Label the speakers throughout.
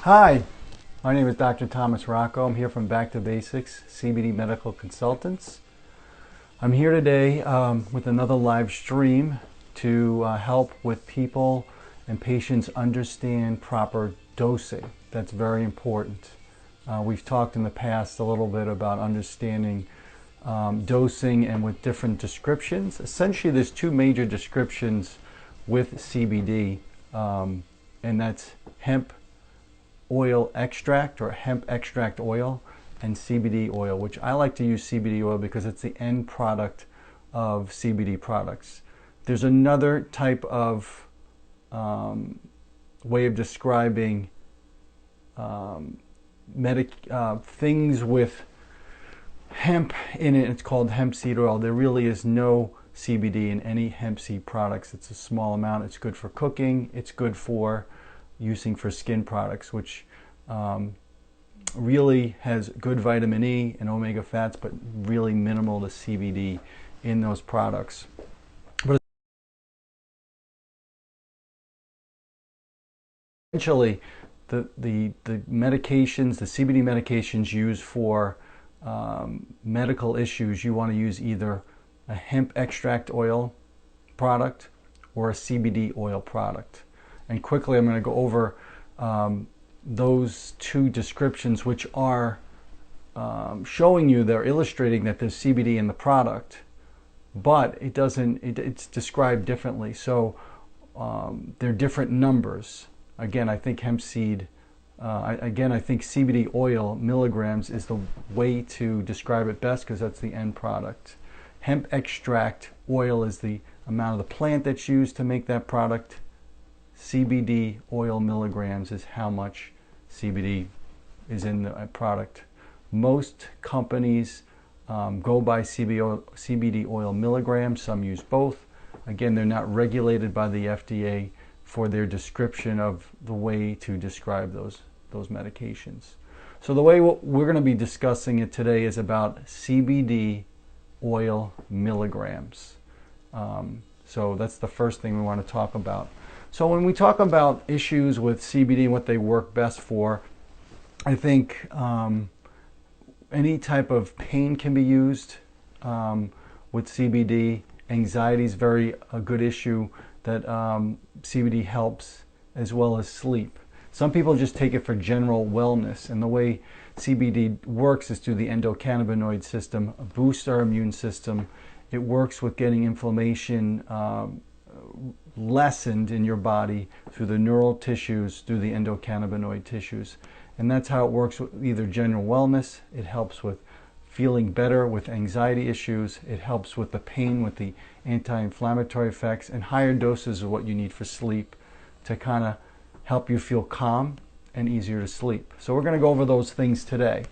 Speaker 1: Hi, my name is Dr. Thomas Rocco. I'm here from Back to Basics, CBD Medical Consultants. I'm here today with another live stream to help with people and patients understand proper dosing. That's very important. We've talked in the past a little bit about understanding dosing and with different descriptions. Essentially, there's two major descriptions with CBD, and that's hemp oil extract or hemp extract oil and CBD oil, which I like to use CBD oil because it's the end product of CBD products. There's another type of way of describing things with hemp in it. It's called hemp seed oil. There really is no CBD in any hemp seed products. It's a small amount. It's good for cooking. It's good for using for skin products, which really has good vitamin E and omega fats, but really minimal to CBD in those products. But essentially, the medications, the CBD medications used for medical issues, you want to use either a hemp extract oil product or a CBD oil product. And quickly, I'm going to go over those two descriptions, which are showing you, they're illustrating that there's CBD in the product, but it's described differently. So they're different numbers. Again, I think hemp seed, I think CBD oil milligrams is the way to describe it best because that's the end product. Hemp extract oil is the amount of the plant that's used to make that product. CBD oil milligrams is how much CBD is in the product. Most companies go by CBD oil milligrams. Some use both. Again, they're not regulated by the FDA for their description of the way to describe those medications. So the way we're going to be discussing it today is about CBD oil milligrams. So that's the first thing we want to talk about. So when we talk about issues with CBD and what they work best for, I think any type of pain can be used with CBD. Anxiety is a good issue that CBD helps, as well as sleep. Some people just take it for general wellness, and the way CBD works is through the endocannabinoid system, boosts our immune system. It works with getting inflammation lessened in your body through the neural tissues, through the endocannabinoid tissues. And that's how it works with either general wellness. It helps with feeling better with anxiety issues. It helps with the pain, with the anti-inflammatory effects, and higher doses of what you need for sleep to kind of help you feel calm and easier to sleep. So we're going to go over those things today.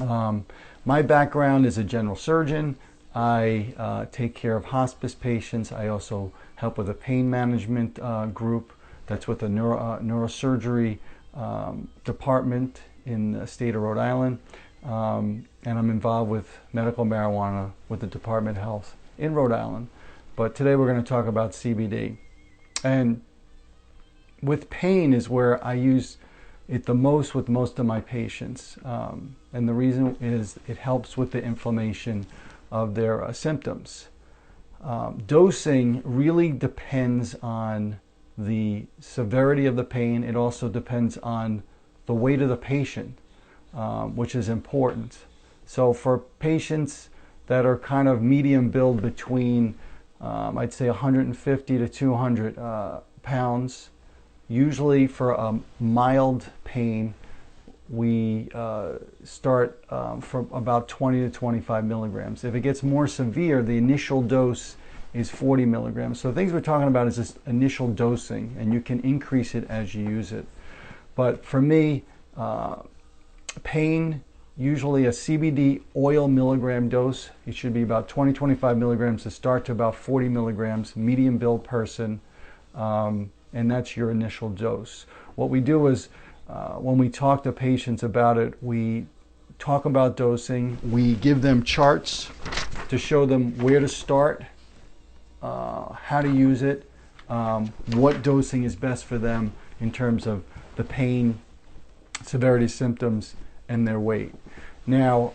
Speaker 1: My background is a general surgeon. I take care of hospice patients. I also help with a pain management group that's with a neurosurgery department in the state of Rhode Island. And I'm involved with medical marijuana with the Department of Health in Rhode Island. But today we're going to talk about CBD. And with pain is where I use it the most with most of my patients. And the reason is it helps with the inflammation of their symptoms. Dosing really depends on the severity of the pain. It also depends on the weight of the patient, which is important. So for patients that are kind of medium build between, I'd say 150 to 200 pounds, usually for a mild pain, we start from about 20 to 25 milligrams. If it gets more severe, the initial dose is 40 milligrams. So the things we're talking about is this initial dosing, and you can increase it as you use it. But for me, pain, usually a CBD oil milligram dose, it should be about 20-25 milligrams to start to about 40 milligrams, medium build person, and that's your initial dose. What we do is when we talk to patients about it, we talk about dosing. We give them charts to show them where to start, how to use it, what dosing is best for them in terms of the pain severity symptoms and their weight. Now,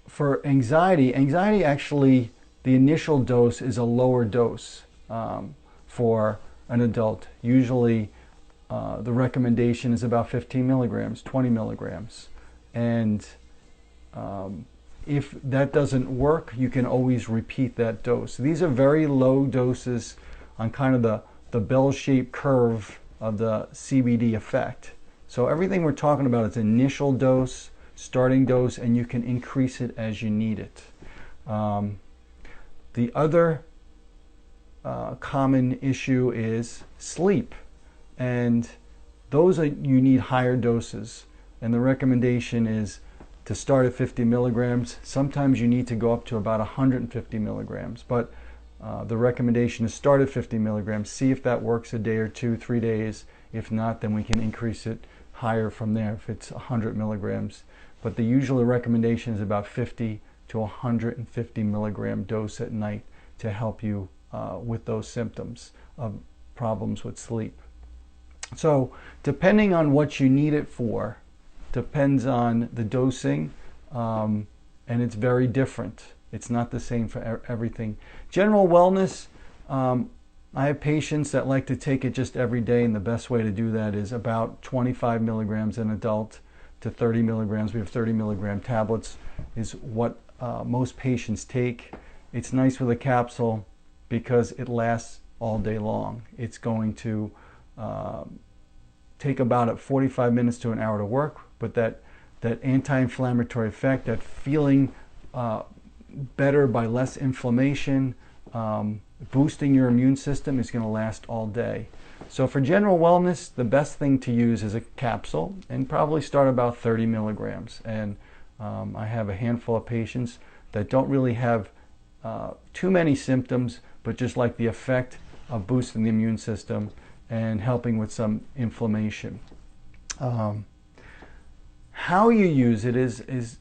Speaker 1: for anxiety actually, the initial dose is a lower dose for an adult. Usually the recommendation is about 15 milligrams, 20 milligrams. And if that doesn't work, you can always repeat that dose. These are very low doses on kind of the bell-shaped curve of the CBD effect. So everything we're talking about is initial dose, starting dose, and you can increase it as you need it. The other common issue is sleep, and those you need higher doses, and the recommendation is to start at 50 milligrams. Sometimes you need to go up to about 150 milligrams, but the recommendation is start at 50 milligrams, see if that works a day or 2, 3 days. If not, then we can increase it higher from there if it's 100 milligrams. But the usual recommendation is about 50 to 150 milligram dose at night to help you with those symptoms of problems with sleep. So depending on what you need it for, depends on the dosing, and it's very different. It's not the same for everything. General wellness, I have patients that like to take it just every day, and the best way to do that is about 25 milligrams an adult to 30 milligrams. We have 30 milligram tablets is what most patients take. It's nice with a capsule because it lasts all day long. It's going to take about 45 minutes to an hour to work, but that anti-inflammatory effect, that feeling better by less inflammation, boosting your immune system is going to last all day. So for general wellness, the best thing to use is a capsule, and probably start about 30 milligrams. And I have a handful of patients that don't really have too many symptoms, but just like the effect of boosting the immune system and helping with some inflammation. How you use it is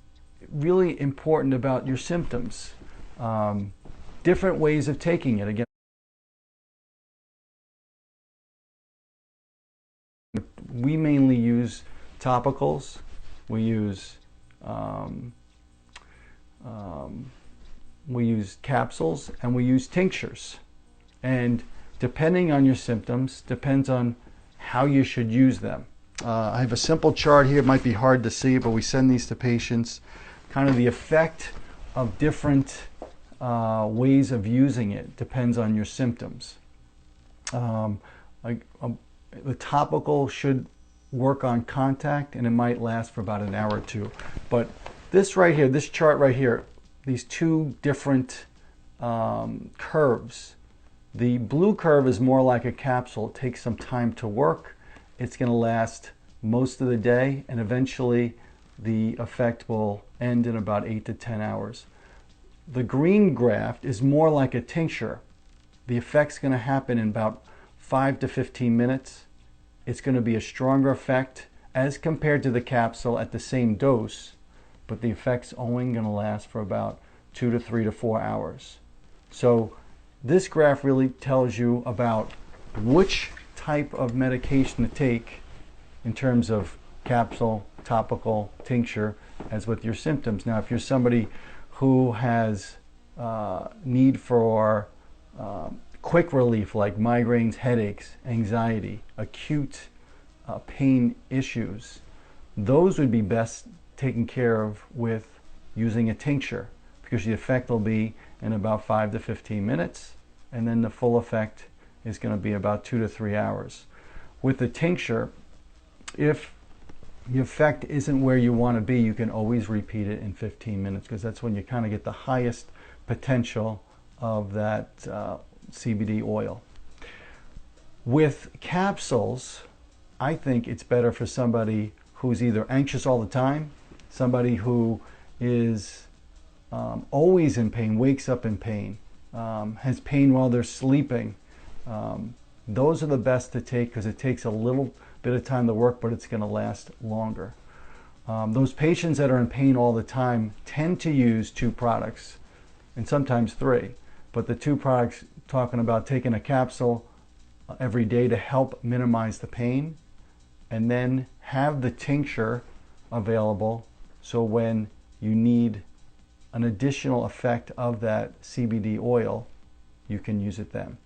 Speaker 1: really important about your symptoms. Different ways of taking it. Again, we mainly use topicals. We use capsules, and we use tinctures. And depending on your symptoms, depends on how you should use them. I have a simple chart here. It might be hard to see, but we send these to patients. Kind of the effect of different ways of using it depends on your symptoms. The topical should work on contact, and it might last for about an hour or two. But this right here, this chart right here, these two different curves. The blue curve is more like a capsule. It takes some time to work. It's going to last most of the day, and eventually the effect will end in about 8 to 10 hours. The green graph is more like a tincture. The effect's going to happen in about 5 to 15 minutes. It's going to be a stronger effect as compared to the capsule at the same dose, but the effect's only going to last for about 2 to 3 to 4 hours. So this graph really tells you about which type of medication to take in terms of capsule, topical, tincture, as with your symptoms. Now, if you're somebody who has need for quick relief like migraines, headaches, anxiety, acute pain issues, those would be best taken care of with using a tincture, because the effect will be in about 5 to 15 minutes, and then the full effect is going to be about 2 to 3 hours. With the tincture, if the effect isn't where you want to be, you can always repeat it in 15 minutes, because that's when you kind of get the highest potential of that CBD oil. With capsules, I think it's better for somebody who's either anxious all the time, somebody who is always in pain, wakes up in pain, has pain while they're sleeping. Those are the best to take, because it takes a little bit of time to work, but it's going to last longer. Those patients that are in pain all the time tend to use 2 products, and sometimes 3. But the 2 products, talking about taking a capsule every day to help minimize the pain, and then have the tincture available, so when you need an additional effect of that CBD oil, you can use it then.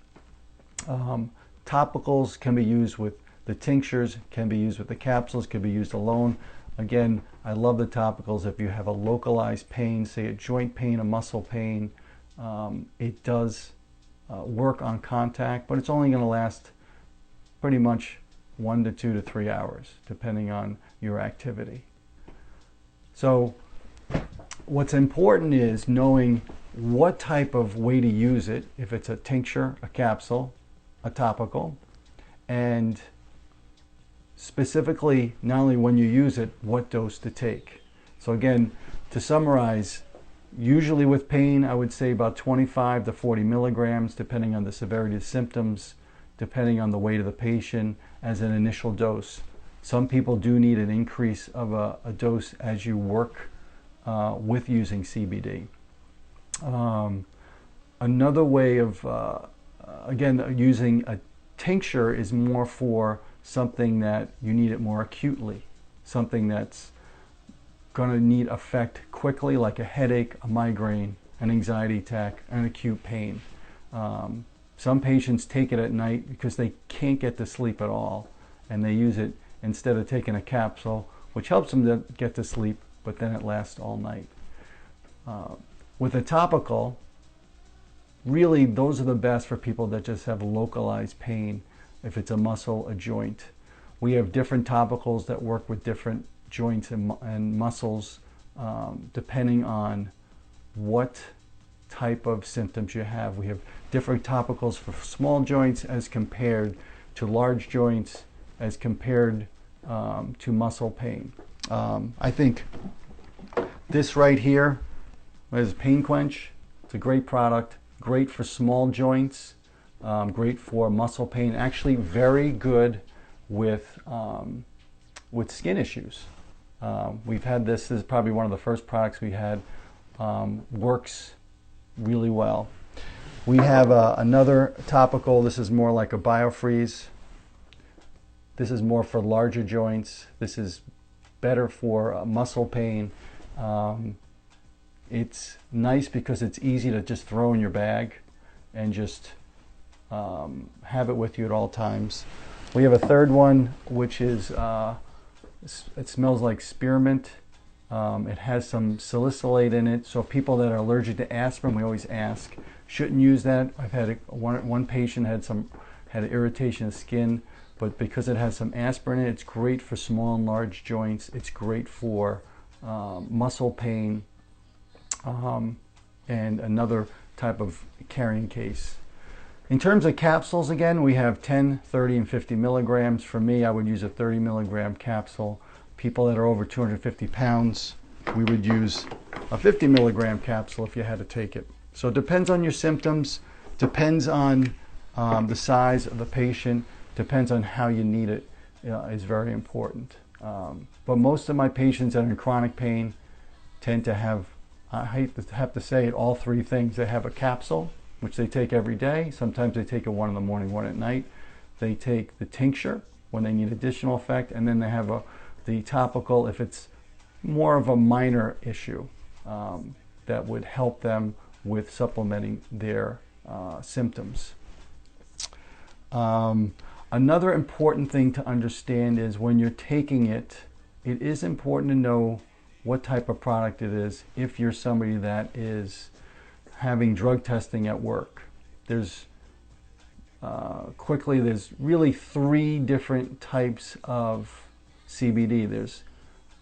Speaker 1: Topicals can be used with the tinctures, can be used with the capsules, can be used alone. Again, I love the topicals if you have a localized pain, say a joint pain, a muscle pain. It does work on contact, but it's only going to last pretty much 1 to 2 to 3 hours, depending on your activity. So what's important is knowing what type of way to use it, if it's a tincture, a capsule, a topical, and specifically, not only when you use it, what dose to take. So again, to summarize, usually with pain, I would say about 25 to 40 milligrams, depending on the severity of symptoms, depending on the weight of the patient, as an initial dose. Some people do need an increase of a dose as you work with using CBD. Another way of, again, using a tincture is more for something that you need it more acutely, something that's going to need effect quickly, like a headache, a migraine, an anxiety attack, an acute pain. Some patients take it at night because they can't get to sleep at all, and they use it instead of taking a capsule, which helps them to get to sleep, but then it lasts all night. With a topical, really those are the best for people that just have localized pain, if it's a muscle, a joint. We have different topicals that work with different joints and muscles, depending on what type of symptoms you have. We have different topicals for small joints as compared to large joints, as compared to muscle pain. I think this right here is Pain Quench. It's a great product, great for small joints, great for muscle pain, actually very good with skin issues. We've had this is probably one of the first products we had, works really well. We have another topical. This is more like a BioFreeze. This is more for larger joints. This is better for muscle pain. It's nice because it's easy to just throw in your bag and just have it with you at all times. We have a third one, which is, it smells like spearmint. It has some salicylate in it, so people that are allergic to aspirin, we always ask, shouldn't use that. I've had one patient had an irritation of skin, but because it has some aspirin in it, it's great for small and large joints. It's great for muscle pain, and another type of carrying case. In terms of capsules, again, we have 10, 30, and 50 milligrams. For me, I would use a 30 milligram capsule. People that are over 250 pounds, we would use a 50 milligram capsule if you had to take it. So it depends on your symptoms, depends on the size of the patient, depends on how you need it, is very important. But most of my patients that are in chronic pain tend to have, I hate to have to say it, all three things. They have a capsule, which they take every day. Sometimes they take it one in the morning, one at night. They take the tincture when they need additional effect, and then they have the topical if it's more of a minor issue that would help them with supplementing their symptoms. Another important thing to understand is when you're taking it, it is important to know what type of product it is if you're somebody that is having drug testing at work. There's there's really 3 different types of CBD. There's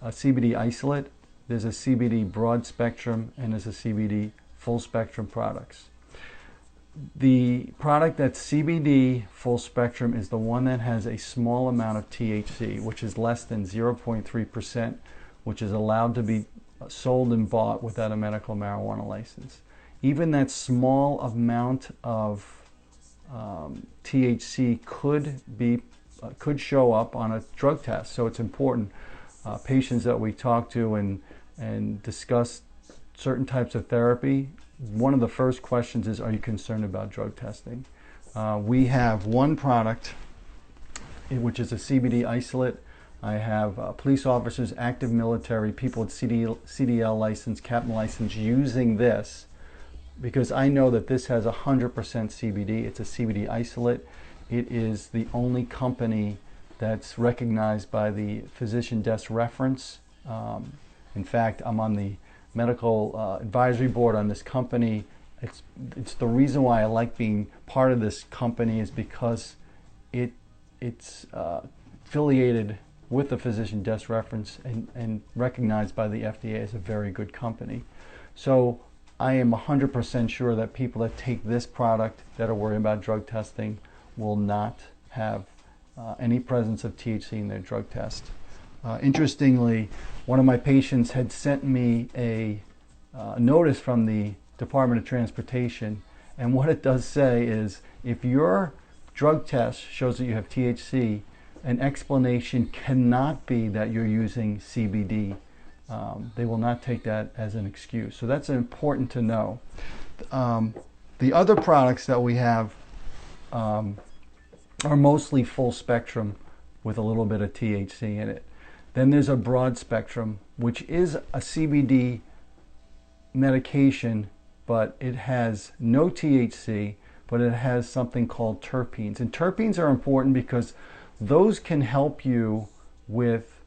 Speaker 1: a CBD isolate, there's a CBD broad spectrum, and there's a CBD full spectrum products. The product that's CBD full spectrum is the one that has a small amount of THC, which is less than 0.3%, which is allowed to be sold and bought without a medical marijuana license. Even that small amount of THC could show up on a drug test, so it's important. Patients that we talk to and discuss certain types of therapy, one of the first questions is, are you concerned about drug testing? We have one product, which is a CBD isolate. I have police officers, active military, people with CDL license, captain license using this because I know that this has 100% CBD. It's a CBD isolate. It is the only company that's recognized by the physician desk reference. In fact, I'm on the medical advisory board on this company. It's the reason why I like being part of this company is because it's affiliated with the physician desk reference and recognized by the FDA as a very good company. So I am 100% sure that people that take this product that are worried about drug testing will not have any presence of THC in their drug test. Interestingly, one of my patients had sent me a notice from the Department of Transportation, and what it does say is if your drug test shows that you have THC, an explanation cannot be that you're using CBD. They will not take that as an excuse. So that's important to know. The other products that we have are mostly full spectrum with a little bit of THC in it. Then there's a broad spectrum, which is a CBD medication, but it has no THC, but it has something called terpenes. And terpenes are important because those can help you with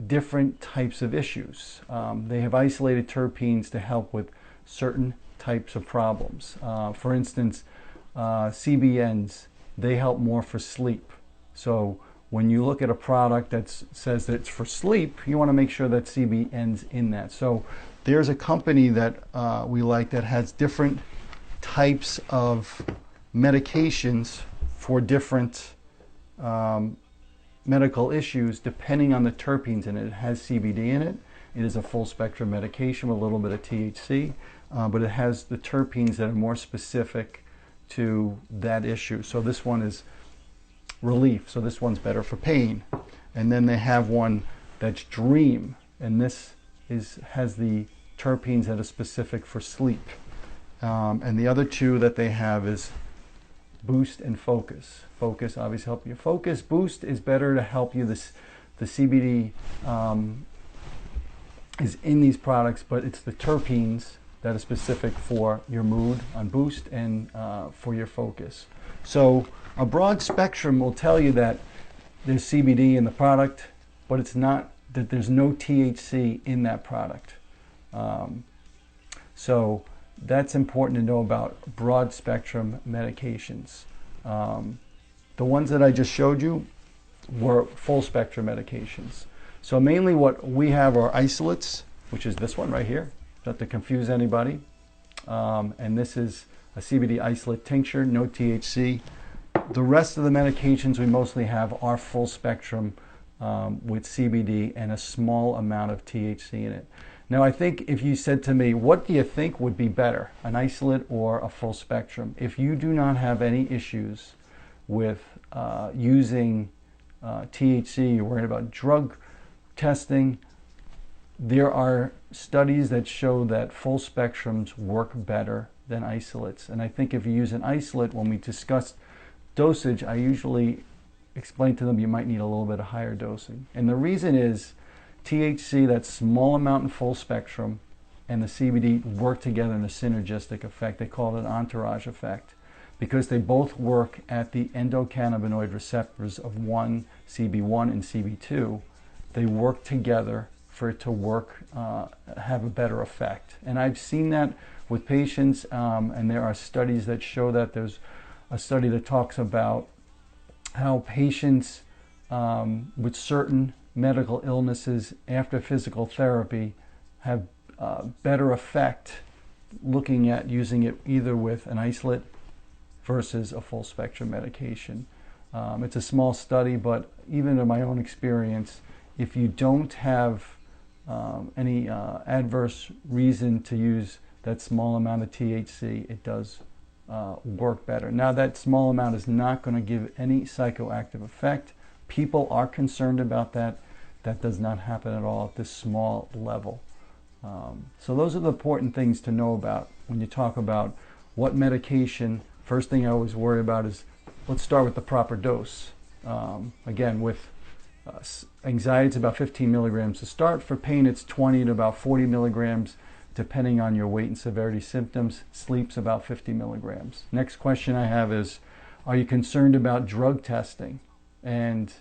Speaker 1: different types of issues. They have isolated terpenes to help with certain types of problems. For instance, CBNs, they help more for sleep. So when you look at a product that says that it's for sleep, you want to make sure that CBN's in that. So there's a company that we like that has different types of medications for different medical issues depending on the terpenes in it. It has CBD in it. It is a full spectrum medication with a little bit of THC, but it has the terpenes that are more specific to that issue. So this one is relief, so this one's better for pain. And then they have one that's dream, and this has the terpenes that are specific for sleep. And the other two that they have is boost and focus. Focus obviously help you focus. Boost is better to help you. The CBD is in these products, but it's the terpenes that are specific for your mood on boost and for your focus. So a broad spectrum will tell you that there's CBD in the product, but it's not that there's no THC in that product. So that's important to know about broad spectrum medications. The ones that I just showed you were full spectrum medications. So mainly what we have are isolates, which is this one right here, not to confuse anybody. And this is a CBD isolate tincture, no THC. The rest of the medications we mostly have are full spectrum with CBD and a small amount of THC in it. Now I think if you said to me, what do you think would be better, an isolate or a full spectrum? If you do not have any issues with using THC, you're worried about drug testing, there are studies that show that full spectrums work better than isolates. And I think if you use an isolate, when we discuss dosage, I usually explain to them you might need a little bit of higher dosing. And the reason is THC, that small amount in full spectrum, and the CBD work together in a synergistic effect. They call it an entourage effect because they both work at the endocannabinoid receptors of CB1 and CB2. They work together for it to work, have a better effect. And I've seen that with patients, and there are studies that show that. There's a study that talks about how patients with certain medical illnesses after physical therapy have better effect looking at using it either with an isolate versus a full spectrum medication. It's a small study, but even in my own experience, if you don't have any adverse reason to use that small amount of THC, it does work better. Now that small amount is not going to give any psychoactive effect. People are concerned about that. That does not happen at all at this small level. So those are the important things to know about when you talk about what medication. First thing I always worry about is, let's start with the proper dose. Again, with Anxiety, it's about 15 milligrams to start. For pain, it's 20 to about 40 milligrams, depending on your weight and severity symptoms. Sleep's about 50 milligrams. Next question I have is, are you concerned about drug testing? And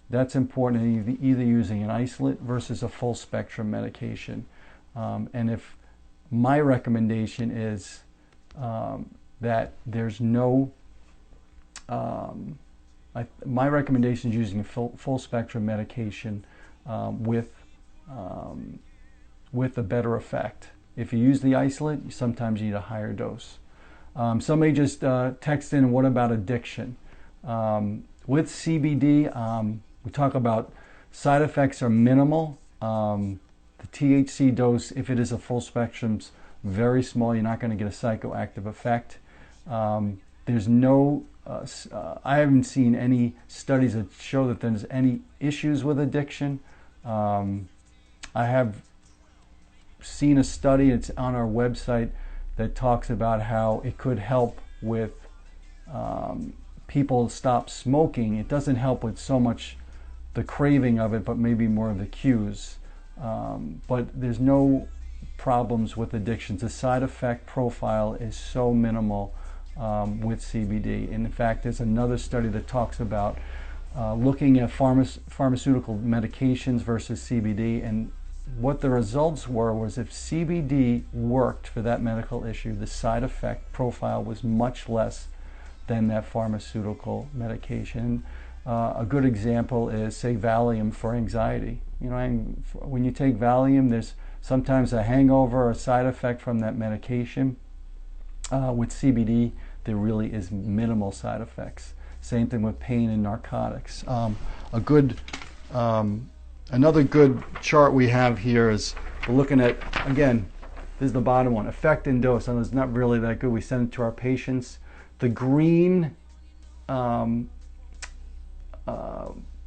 Speaker 1: that's important, either using an isolate versus a full spectrum medication. And if my recommendation is that there's no, my recommendation is using a full spectrum medication with a better effect. If you use the isolate, sometimes you need a higher dose. Somebody just texted in, what about addiction? With CBD, we talk about side effects are minimal. The THC dose, if it is a full spectrum, is very small. You're not going to get a psychoactive effect. There's no, I haven't seen any studies that show that there's any issues with addiction. I have seen a study, it's on our website, that talks about how it could help with people stop smoking. It doesn't help with so much the craving of it, but maybe more of the cues. But there's no problems with addictions. The side effect profile is so minimal with CBD. And in fact, there's another study that talks about looking at pharmaceutical medications versus CBD, and what the results were was if CBD worked for that medical issue, the side effect profile was much less than that pharmaceutical medication. A good example is, say, Valium for anxiety. You know, when you take Valium, there's sometimes a hangover or a side effect from that medication. With CBD, there really is minimal side effects. Same thing with pain and narcotics. Another good chart we have here is we're looking at, again, this is the bottom one, effect and dose. And it's not really that good. We send it to our patients. The green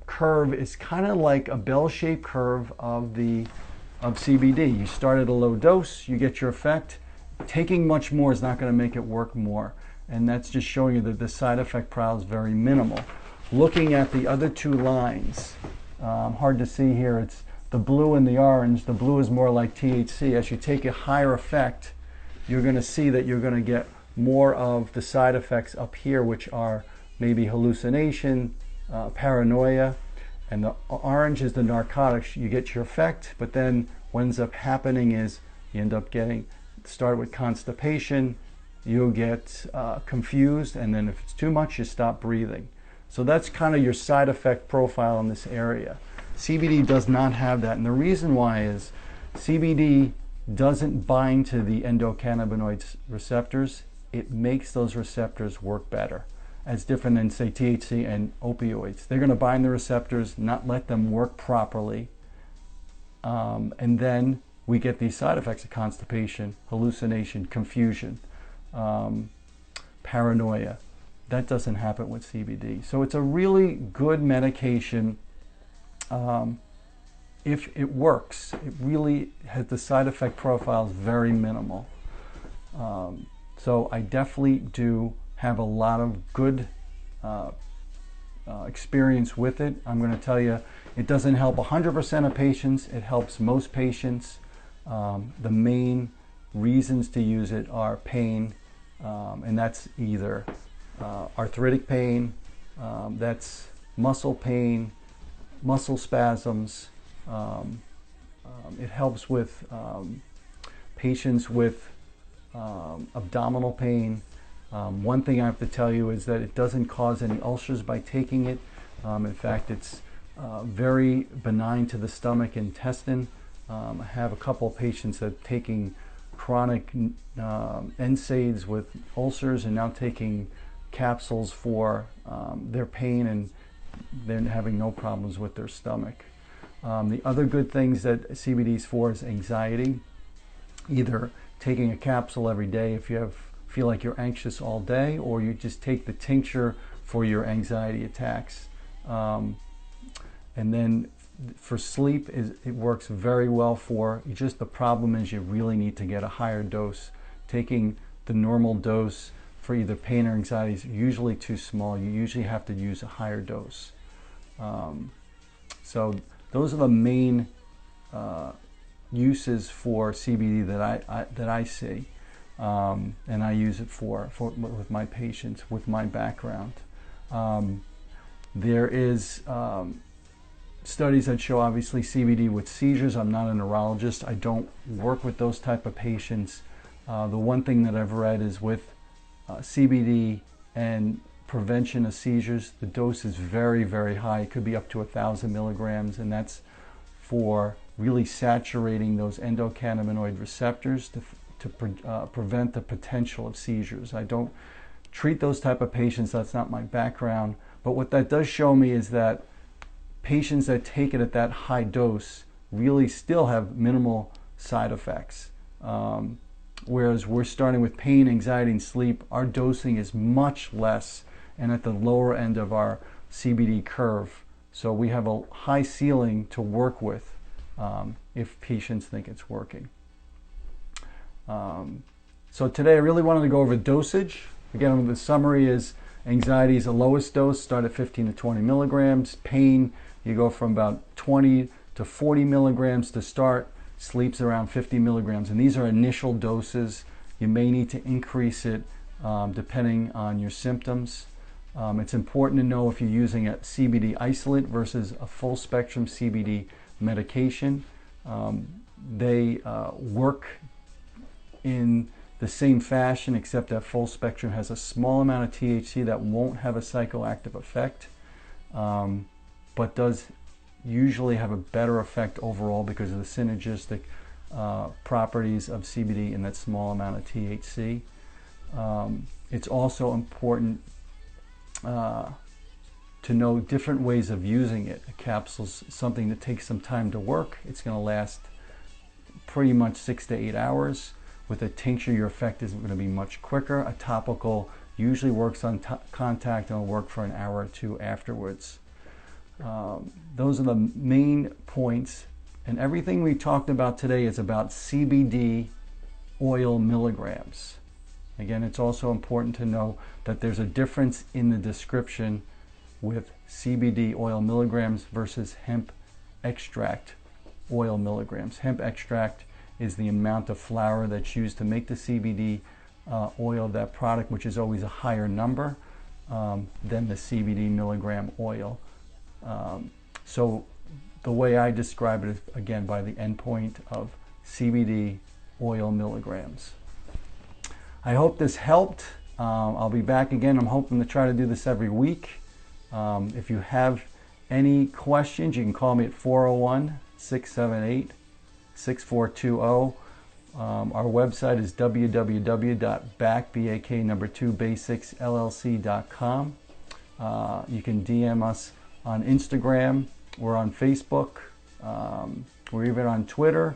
Speaker 1: curve is kind of like a bell-shaped curve of CBD. You start at a low dose, you get your effect. Taking much more is not going to make it work more. And that's just showing you that the side effect profile is very minimal. Looking at the other two lines, hard to see here, it's the blue and the orange. The blue is more like THC. As you take a higher effect, you're going to see that you're going to get more of the side effects up here, which are maybe hallucination, paranoia, and the orange is the narcotics. You get your effect, but then what ends up happening is you end up start with constipation, you'll get confused, and then if it's too much, you stop breathing. So that's kind of your side effect profile in this area. CBD does not have that, and the reason why is CBD doesn't bind to the endocannabinoid receptors. It makes those receptors work better. That's different than, say, THC and opioids. They're going to bind the receptors, not let them work properly, and then we get these side effects of constipation, hallucination, confusion, paranoia. That doesn't happen with CBD. So it's a really good medication if it works. It really has, the side effect profile is very minimal. So I definitely do have a lot of good experience with it. I'm going to tell you, it doesn't help 100% of patients. It helps most patients. The main reasons to use it are pain, and that's either arthritic pain, that's muscle pain, muscle spasms. It helps with patients with abdominal pain. One thing I have to tell you is that it doesn't cause any ulcers by taking it. In fact, it's very benign to the stomach and intestine. I have a couple of patients that are taking chronic NSAIDs with ulcers and now taking capsules for their pain, and they're having no problems with their stomach. The other good things that CBD is for is anxiety. Either taking a capsule every day if you feel like you're anxious all day, or you just take the tincture for your anxiety attacks. And then for sleep, it works very well for. Just the problem is you really need to get a higher dose. Taking the normal dose for either pain or anxiety is usually too small. You usually have to use a higher dose. So those are the main uses for CBD that I see, and I use it for with my patients with my background. There is studies that show obviously CBD with seizures. I'm not a neurologist. I don't work with those type of patients. The one thing that I've read is with CBD and prevention of seizures, the dose is very, very high. It could be up to 1,000 milligrams, and that's for really saturating those endocannabinoid receptors to prevent the potential of seizures. I don't treat those type of patients. That's not my background. But what that does show me is that patients that take it at that high dose really still have minimal side effects. Whereas we're starting with pain, anxiety, and sleep, our dosing is much less and at the lower end of our CBD curve. So we have a high ceiling to work with if patients think it's working. So today I really wanted to go over dosage. Again, the summary is anxiety is the lowest dose, start at 15 to 20 milligrams. Pain, you go from about 20 to 40 milligrams to start. Sleep's around 50 milligrams. And these are initial doses. You may need to increase it depending on your symptoms. It's important to know if you're using a CBD isolate versus a full spectrum CBD medication. They work in the same fashion, except that full spectrum has a small amount of THC that won't have a psychoactive effect, but does usually have a better effect overall because of the synergistic properties of CBD in that small amount of THC. It's also important to know different ways of using it. A capsule's something that takes some time to work. It's going to last pretty much 6 to 8 hours. With a tincture, your effect is going to be much quicker. A topical usually works on contact and will work for an hour or two afterwards. Those are the main points. And everything we talked about today is about CBD oil milligrams. Again, it's also important to know that there's a difference in the description with CBD oil milligrams versus hemp extract oil milligrams. Hemp extract is the amount of flower that's used to make the CBD oil, that product, which is always a higher number than the CBD milligram oil. So the way I describe it is, again, by the endpoint of CBD oil milligrams. I hope this helped. I'll be back again. I'm hoping to try to do this every week. If you have any questions, you can call me at 401-678-6420. Our website is www.back2basicsllc.com. You can DM us on Instagram. We're on Facebook. We're even on Twitter.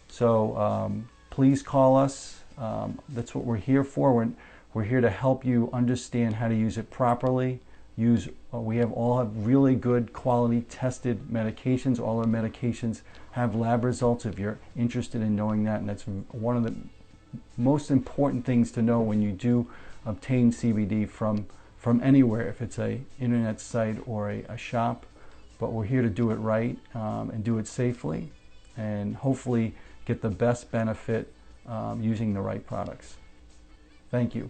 Speaker 1: So please call us. That's what we're here for. We're here to help you understand how to use it properly. We all have really good quality tested medications. All our medications have lab results if you're interested in knowing that, and that's one of the most important things to know when you do obtain CBD from anywhere, if it's an internet site or a shop. But we're here to do it right and do it safely, and hopefully get the best benefit using the right products. Thank you.